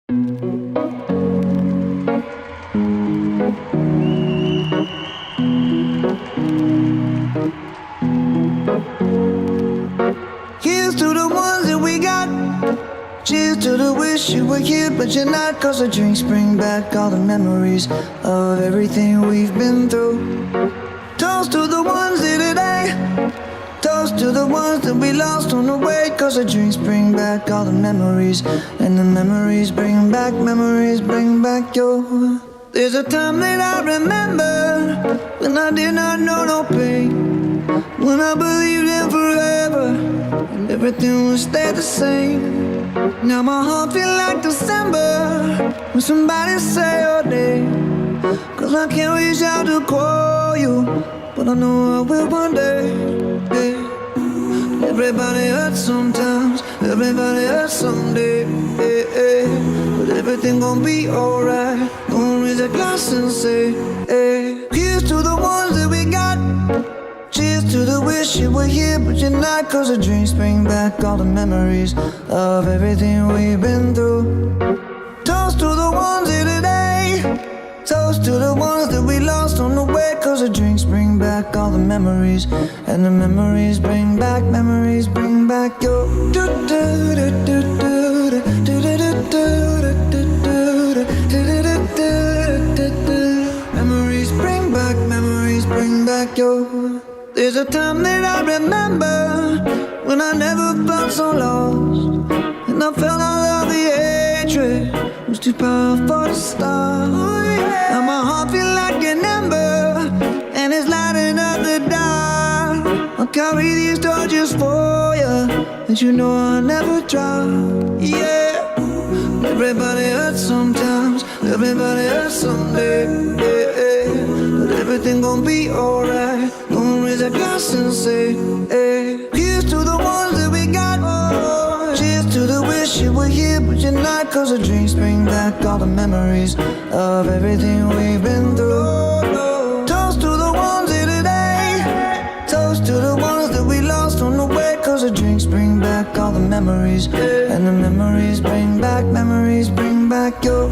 Here's to the ones that we got. Cheers to the wish you were here, but you're not. Cause the drinks bring back all the memories of everything we've been through. Toast to the ones here today. Toast to the ones that we lost on the way. Cause the drinks bring back all the memories. And the memories bring back your. There's a time that I remember when I did not know no pain, when I believed in forever and everything would stay the same. Now my heart feel like December when somebody say your name. Cause I can't reach out to call you, but I know I will one day. Hey. Everybody hurts sometimes, everybody hurts someday. Hey, hey. But everything gon' be alright. Gonna raise a glass and say, hey. Here's to the ones that we got. Cheers to the wish you were here, but you're not. Cause the drinks bring back all the memories of everything we've been through. Toast to the ones here today. Toast to the ones that we lost on the way. Cause the drinks bring back all the memories. And the memories bring back your. Memories bring back your. There's a time that I remember when I never felt so lost, and I felt all of the hatred was too powerful to stop. Now my heart feel like an ember, and it's lighting up the dark. I'll carry these torches for you, and you know I'll never drop. Yeah. Everybody hurts sometimes, everybody hurts someday. Yeah, yeah. But everything gon' be alright. Gonna raise a glass and say, hey. Here's to the ones that we got. Oh, cheers to the wish you were here, but you're not. Cause the drinks bring back all the memories of everything we've been through. Toast to the ones here today. Toast to the ones that we lost on the way. Cause the drinks bring back all the memories. And the memories bring back your.